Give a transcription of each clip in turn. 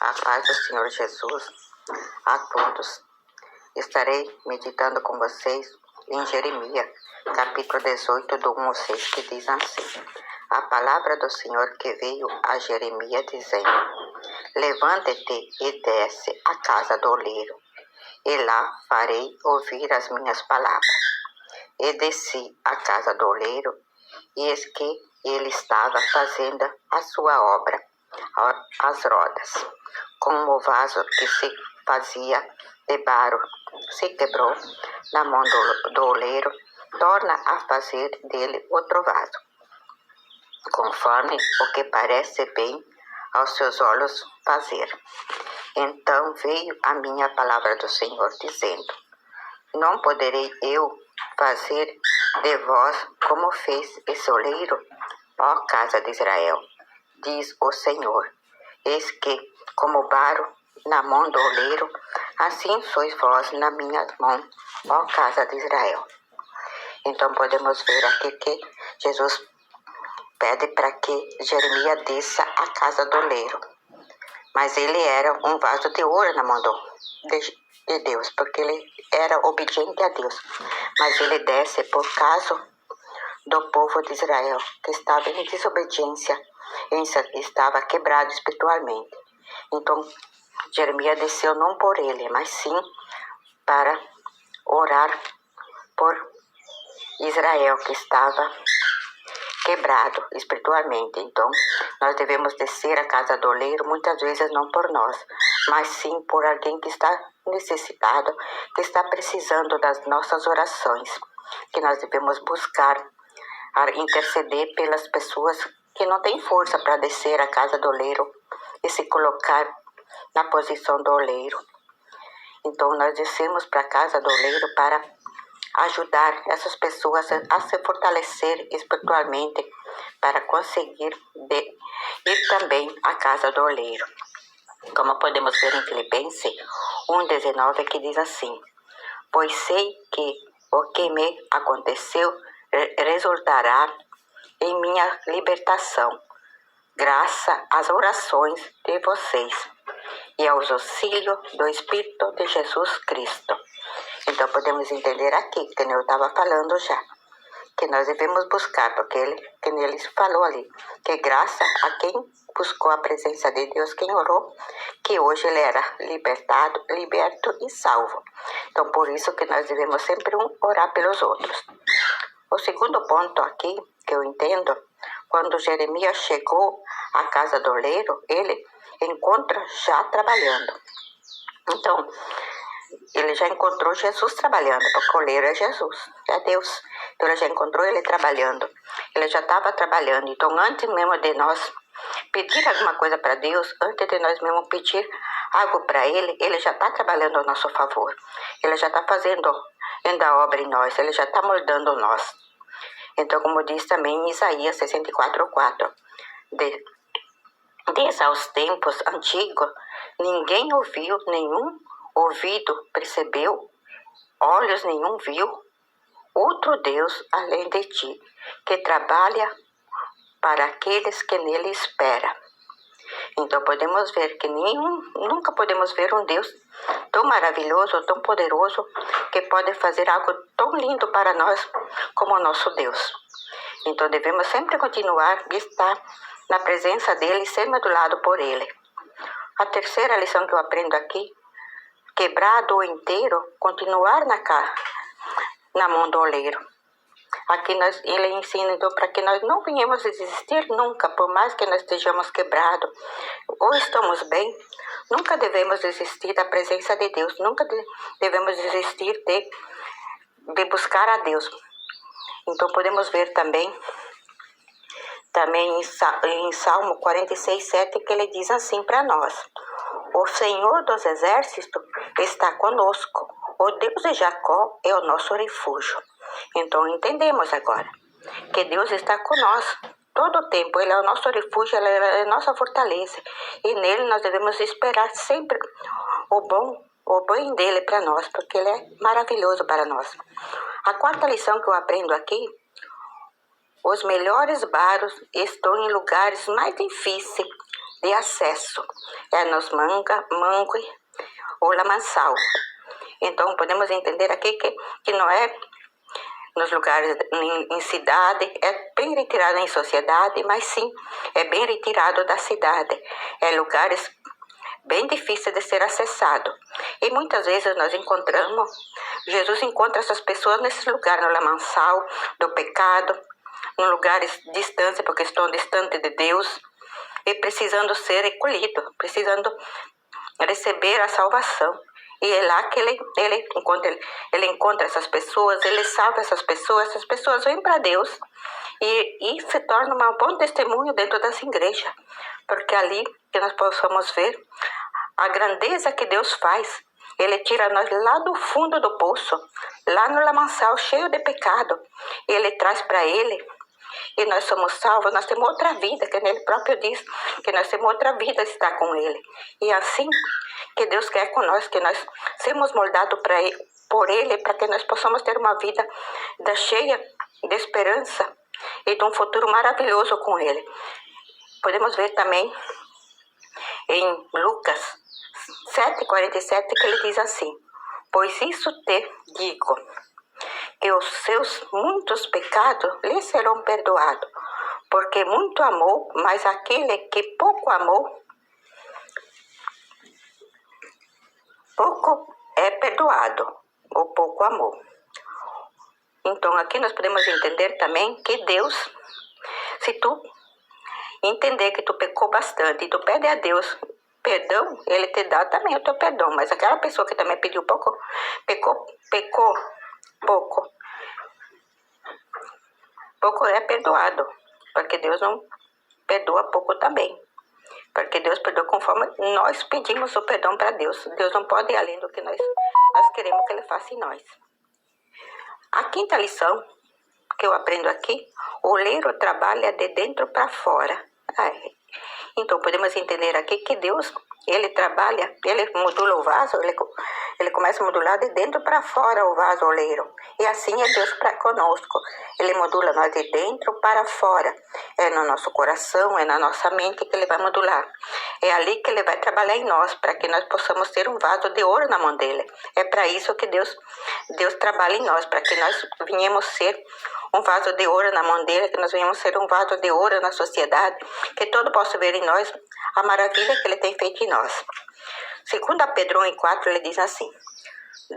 A paz do Senhor Jesus a todos. Estarei meditando com vocês em Jeremias, capítulo 18, do 1 ao 6, que diz assim: a palavra do Senhor que veio a Jeremias dizendo: levante-te e desce à casa do oleiro, e lá farei ouvir as minhas palavras. E desci à casa do oleiro, e eis que ele estava fazendo a sua obra, as rodas, como o vaso que se fazia de barro se quebrou na mão do oleiro, torna a fazer dele outro vaso, conforme o que parece bem aos seus olhos fazer. Então veio a minha palavra do Senhor, dizendo: não poderei eu fazer de vós como fez esse oleiro, ó casa de Israel, diz o Senhor. Eis que, como barro na mão do oleiro, assim sois vós na minha mão, ó casa de Israel. Então podemos ver aqui que Jesus pede para que Jeremias desça à casa do oleiro. Mas ele era um vaso de ouro na mão de Deus, porque ele era obediente a Deus. Mas ele desce por causa do povo de Israel, que estava em desobediência, estava quebrado espiritualmente. Então, Jeremias desceu não por ele, mas sim para orar por Israel, que estava quebrado espiritualmente. Então, nós devemos descer à casa do oleiro, muitas vezes não por nós, mas sim por alguém que está necessitado, que está precisando das nossas orações, que nós devemos buscar interceder pelas pessoas que não têm força para descer à casa do oleiro e se colocar na posição do oleiro. Então, nós descemos para a casa do oleiro para ajudar essas pessoas a se fortalecer espiritualmente para conseguir ir também à casa do oleiro. Como podemos ver em Filipenses 1,19, que diz assim: pois sei que o que me aconteceu resultará em minha libertação, graças às orações de vocês e aos auxílios do Espírito de Jesus Cristo. Então podemos entender aqui, que eu estava falando já, que nós devemos buscar, porque ele falou ali, que graças a quem buscou a presença de Deus, quem orou, que hoje ele era liberto e salvo. Então por isso que nós devemos sempre orar pelos outros. O segundo ponto aqui, que eu entendo, quando Jeremias chegou à casa do oleiro, ele encontra já trabalhando. Então, ele já encontrou Jesus trabalhando, porque o oleiro é Jesus, é Deus. Então, ele já encontrou ele trabalhando. Ele já estava trabalhando. Então, antes mesmo de nós pedir alguma coisa para Deus, antes de nós mesmo pedir algo para ele já está trabalhando a nosso favor. Ele já está fazendo ainda a obra em nós, ele já está moldando nós. Então, como diz também em Isaías 64:4, desde aos tempos antigos, ninguém ouviu, nenhum ouvido percebeu, olhos nenhum viu, outro Deus além de ti, que trabalha para aqueles que nele esperam. Então podemos ver que nunca podemos ver um Deus tão maravilhoso, tão poderoso, que pode fazer algo tão lindo para nós como o nosso Deus. Então devemos sempre continuar a estar na presença dele e ser modulado por ele. A terceira lição que eu aprendo aqui: quebrado ou inteiro, continuar na mão do oleiro. Aqui ele ensina então para que nós não venhamos a desistir nunca, por mais que nós estejamos quebrados ou estamos bem, nunca devemos desistir da presença de Deus, nunca devemos desistir de buscar a Deus. Então podemos ver também em Salmo 46:7, que ele diz assim para nós: o Senhor dos Exércitos está conosco, o Deus de Jacó é o nosso refúgio. Então entendemos agora que Deus está conosco todo o tempo, ele é o nosso refúgio, ele é a nossa fortaleza, e nele nós devemos esperar sempre o bem dele para nós, porque ele é maravilhoso para nós. A quarta lição que eu aprendo aqui: os melhores barros estão em lugares mais difíceis de acesso. É nos mangue ou lamaçal. Então, podemos entender aqui que não é nos lugares em cidade, é bem retirado em sociedade, mas sim, é bem retirado da cidade. É lugares bem difíceis de ser acessado. E muitas vezes nós encontramos, Jesus encontra essas pessoas nesses lugares, no lamaçal do pecado, em lugares distantes, porque estão distantes de Deus, e precisando ser recolhidos, precisando receber a salvação. E é lá que ele encontra essas pessoas, ele salva essas pessoas vêm para Deus e se torna um bom testemunho dentro dessa igreja, porque ali que nós possamos ver a grandeza que Deus faz. Ele tira nós lá do fundo do poço, lá no lamaçal cheio de pecado, e ele traz para ele. E nós somos salvos, nós temos outra vida, que ele próprio diz que nós temos outra vida está com ele. E assim que Deus quer com nós, que nós sermos moldados por ele, para que nós possamos ter uma vida cheia de esperança e de um futuro maravilhoso com ele. Podemos ver também em Lucas 7,47 que ele diz assim: pois isso te digo, que os seus muitos pecados lhe serão perdoados, porque muito amou, mas aquele que pouco amou, pouco é perdoado, ou pouco amou. Então aqui nós podemos entender também que Deus, se tu entender que tu pecou bastante e tu pede a Deus perdão, ele te dá também o teu perdão. Mas aquela pessoa que também pediu pouco, pecou pouco é perdoado, porque Deus não perdoa pouco também, porque Deus perdoa conforme nós pedimos o perdão para Deus. Deus não pode ir além do que nós queremos que ele faça em nós. A quinta lição que eu aprendo aqui: o oleiro trabalha de dentro para fora. Então podemos entender aqui que Deus, ele trabalha, ele modula o vaso, ele começa a modular de dentro para fora o vaso oleiro. E assim é Deus para conosco. Ele modula nós de dentro para fora. É no nosso coração, é na nossa mente que ele vai modular. É ali que ele vai trabalhar em nós, para que nós possamos ter um vaso de ouro na mão dele. É para isso que Deus trabalha em nós, para que nós venhamos ser um vaso de ouro na mão dele, que nós venhamos ser um vaso de ouro na sociedade, que todo possa ver em nós a maravilha que ele tem feito em nós. Segundo Pedro 1,4, ele diz assim: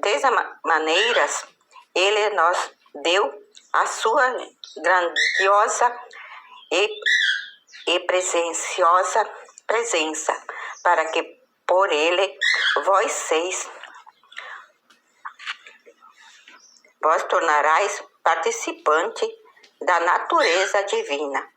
dessa maneiras ele nos deu a sua grandiosa e presenciosa presença, para que por ele vós tornarais participante da natureza divina.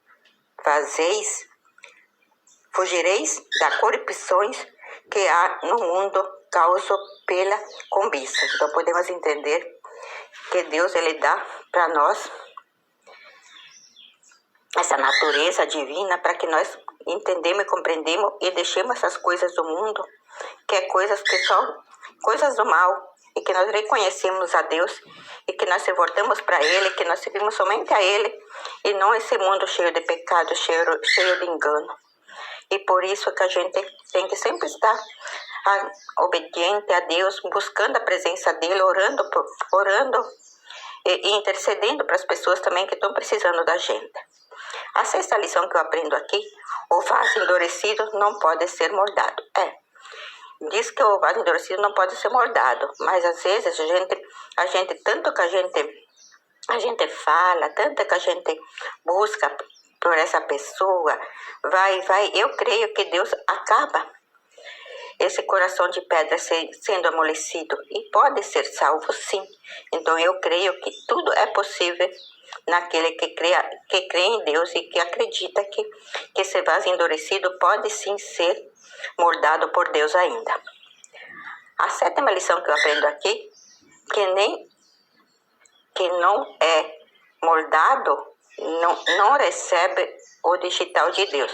Fugireis das corrupções que há no mundo causado pela cobiça. Então podemos entender que Deus, ele dá para nós essa natureza divina, para que nós entendemos e compreendemos e deixemos essas coisas do mundo, que é coisas que são coisas do mal, e que nós reconhecemos a Deus e que nós se voltamos para ele, que nós servimos somente a ele e não esse mundo cheio de pecado, cheio de engano. E por isso que a gente tem que sempre estar obediente a Deus, buscando a presença dele, orando e intercedendo para as pessoas também que estão precisando da gente. A sexta lição que eu aprendo aqui: o vaso endurecido não pode ser moldado. Diz que o vaso endurecido não pode ser moldado, mas às vezes a gente tanto que a gente fala, tanto que a gente busca por essa pessoa, eu creio que Deus acaba esse coração de pedra sendo amolecido e pode ser salvo, sim. Então eu creio que tudo é possível naquele que crê em Deus e que acredita que esse vaso endurecido pode sim ser moldado por Deus ainda. A sétima lição que eu aprendo aqui: que não é moldado não recebe o digital de Deus.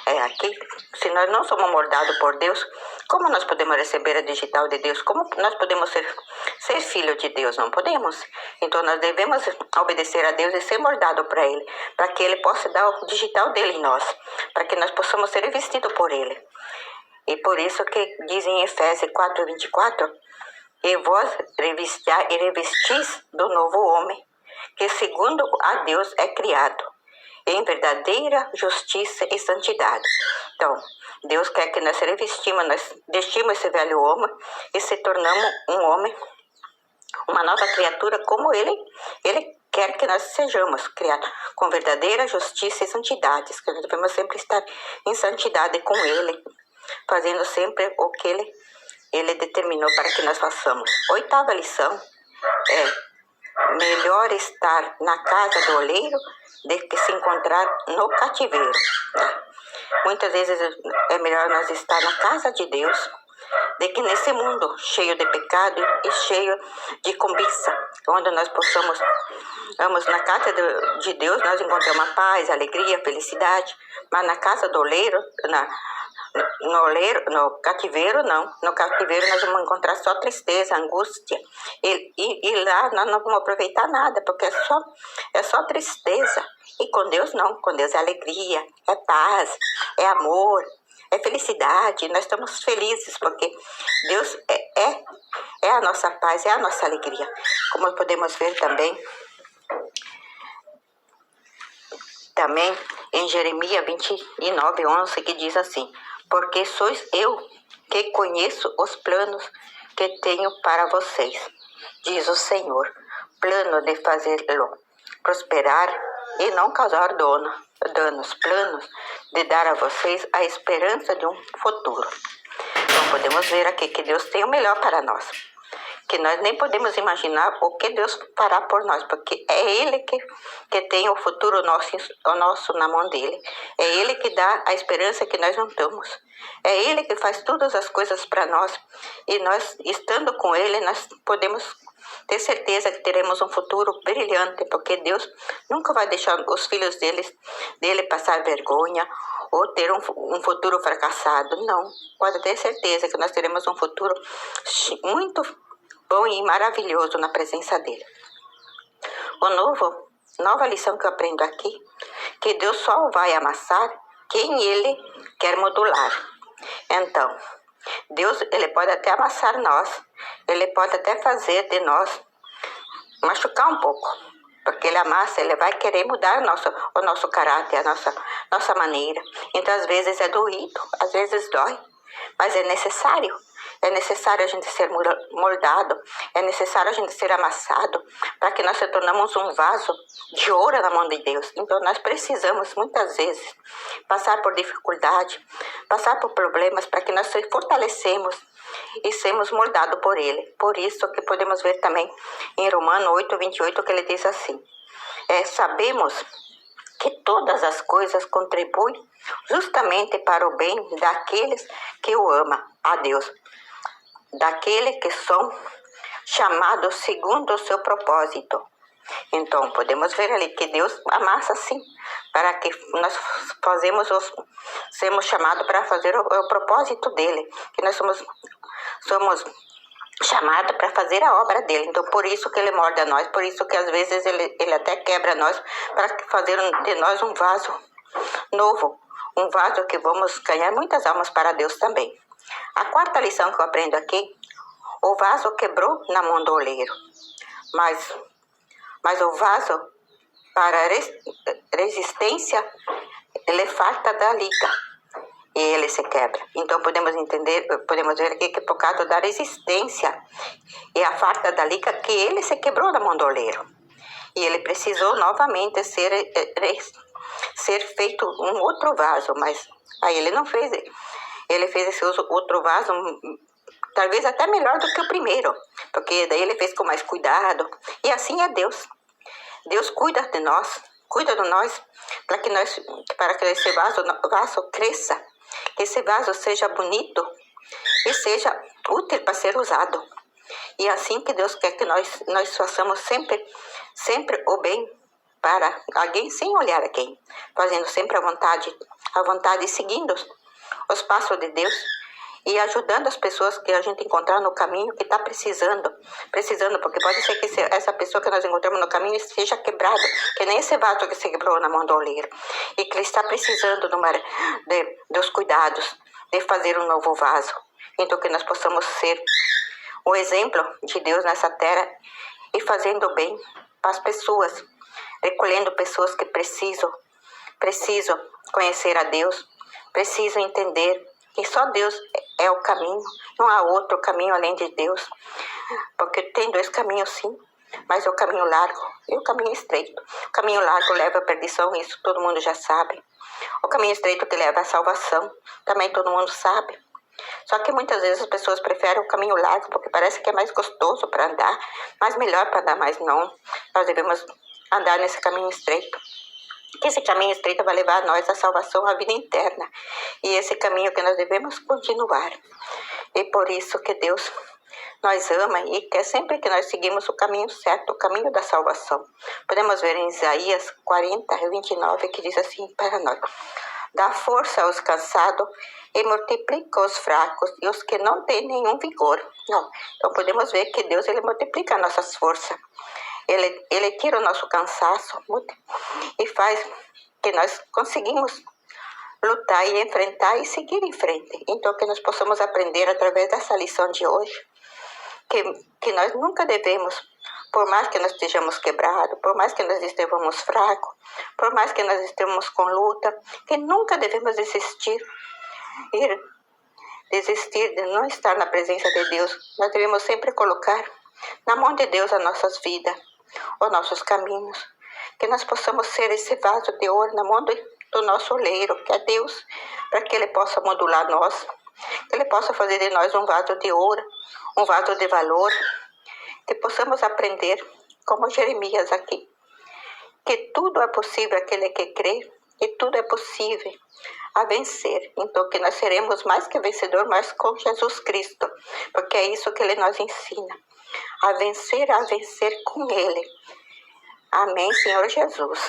Aqui, se nós não somos moldados por Deus, como nós podemos receber a digital de Deus? Como nós podemos ser filho de Deus? Não podemos. Então nós devemos obedecer a Deus e ser moldado para Ele, para que Ele possa dar o digital dele em nós, para que nós possamos ser revestidos por Ele. E por isso que diz em Efésios 4:24, e vós revestis do novo homem, que segundo a Deus é criado, em verdadeira justiça e santidade. Então, Deus quer que nós revestimos, nós deixemos esse velho homem e se tornamos um homem, uma nova criatura, como Ele quer que nós sejamos criados, com verdadeira justiça e santidade. Que nós devemos sempre estar em santidade com Ele, fazendo sempre o que Ele determinou para que nós façamos. 8ª lição é: melhor estar na casa do oleiro do que se encontrar no cativeiro. Muitas vezes é melhor nós estar na casa de Deus do que nesse mundo cheio de pecado e cheio de cobiça, onde nós possamos, vamos na casa de Deus, nós encontramos a paz, a alegria, a felicidade, mas na casa do oleiro, no cativeiro não. No cativeiro nós vamos encontrar só tristeza, angústia. E lá nós não vamos aproveitar nada, porque é só tristeza. E com Deus não. Com Deus é alegria, é paz, é amor, é felicidade. Nós estamos felizes porque Deus é a nossa paz, é a nossa alegria. Como podemos ver também em Jeremias 29:11, que diz assim: porque sois eu que conheço os planos que tenho para vocês, diz o Senhor, plano de fazê-lo prosperar e não causar danos, planos de dar a vocês a esperança de um futuro. Então podemos ver aqui que Deus tem o melhor para nós, que nós nem podemos imaginar o que Deus fará por nós, porque é Ele que tem o futuro nosso na mão dele. É Ele que dá a esperança que nós não temos. É Ele que faz todas as coisas para nós. E nós, estando com Ele, nós podemos ter certeza que teremos um futuro brilhante, porque Deus nunca vai deixar os filhos dele passar vergonha ou ter um futuro fracassado. Não, pode ter certeza que nós teremos um futuro muito bom e maravilhoso na presença dele. Nova lição que eu aprendo aqui, que Deus só vai amassar quem Ele quer modular. Então, Deus, Ele pode até amassar nós, Ele pode até fazer de nós machucar um pouco, porque Ele amassa, Ele vai querer mudar o nosso caráter, a nossa maneira. Então, às vezes é doído, às vezes dói, mas é necessário. É necessário a gente ser moldado, é necessário a gente ser amassado, para que nós se tornamos um vaso de ouro na mão de Deus. Então nós precisamos muitas vezes passar por dificuldade, passar por problemas, para que nós se fortalecemos e sermos moldados por Ele. Por isso que podemos ver também em Romanos 8:28, que ele diz assim: sabemos que todas as coisas contribuem justamente para o bem daqueles que o amam, a Deus, daqueles que são chamados segundo o seu propósito. Então, podemos ver ali que Deus amassa sim, para que nós sermos chamados para fazer o propósito dele, que nós somos chamados para fazer a obra dele. Então, por isso que ele molda nós, por isso que às vezes ele até quebra nós, para fazer de nós um vaso novo, um vaso que vamos ganhar muitas almas para Deus também. A 4ª lição que eu aprendo aqui: o vaso quebrou na mão do oleiro, mas o vaso, para resistência, ele falta da liga e ele se quebra. Então podemos ver aqui que por causa da resistência e a falta da liga, que ele se quebrou na mão do oleiro. E ele precisou novamente ser feito um outro vaso, mas aí ele não fez. Ele fez esse outro vaso talvez até melhor do que o primeiro, porque daí ele fez com mais cuidado. E assim é Deus. Deus cuida de nós para que esse vaso cresça, que esse vaso seja bonito e seja útil para ser usado. E assim que Deus quer que nós façamos sempre o bem para alguém, sem olhar a quem, fazendo sempre a vontade a vontade, seguindo os passos de Deus e ajudando as pessoas que a gente encontrar no caminho que está precisando, porque pode ser que essa pessoa que nós encontramos no caminho esteja quebrada, que nem esse vaso que se quebrou na mão do oleiro, e que ele está precisando dos cuidados, de fazer um novo vaso. Então que nós possamos ser o exemplo de Deus nessa terra e fazendo bem para as pessoas, recolhendo pessoas que precisam conhecer a Deus, precisam entender que só Deus é o caminho, não há outro caminho além de Deus, porque tem dois caminhos sim, mas é o caminho largo e o caminho estreito. O caminho largo leva à perdição, isso todo mundo já sabe. O caminho estreito que leva à salvação, também todo mundo sabe. Só que muitas vezes as pessoas preferem o caminho largo porque parece que é mais gostoso para andar, mas melhor para andar, mas não. Nós devemos andar nesse caminho estreito. Que esse caminho estreito vai levar a nós à salvação, à vida interna. E esse caminho que nós devemos continuar. E por isso que Deus nos ama e quer sempre que nós seguimos o caminho certo, o caminho da salvação. Podemos ver em Isaías 40, 29, que diz assim para nós: dá força aos cansados e multiplica os fracos e os que não têm nenhum vigor. Não. Então podemos ver que Deus ele multiplica nossas forças. Ele tira o nosso cansaço e faz que nós conseguimos lutar e enfrentar e seguir em frente. Então que nós possamos aprender através dessa lição de hoje que nós nunca devemos, por mais que nós estejamos quebrados, por mais que nós estejamos fracos, por mais que nós estejamos com luta, que nunca devemos desistir de não estar na presença de Deus. Nós devemos sempre colocar na mão de Deus as nossas vidas, os nossos caminhos, que nós possamos ser esse vaso de ouro na mão do nosso oleiro, que é Deus, para que Ele possa modular nós, que Ele possa fazer de nós um vaso de ouro, um vaso de valor, que possamos aprender, como Jeremias aqui, que tudo é possível àquele que crê, e tudo é possível a vencer. Então que nós seremos mais que vencedor, mas com Jesus Cristo, porque é isso que Ele nos ensina, a vencer com Ele. Amém, Senhor Jesus.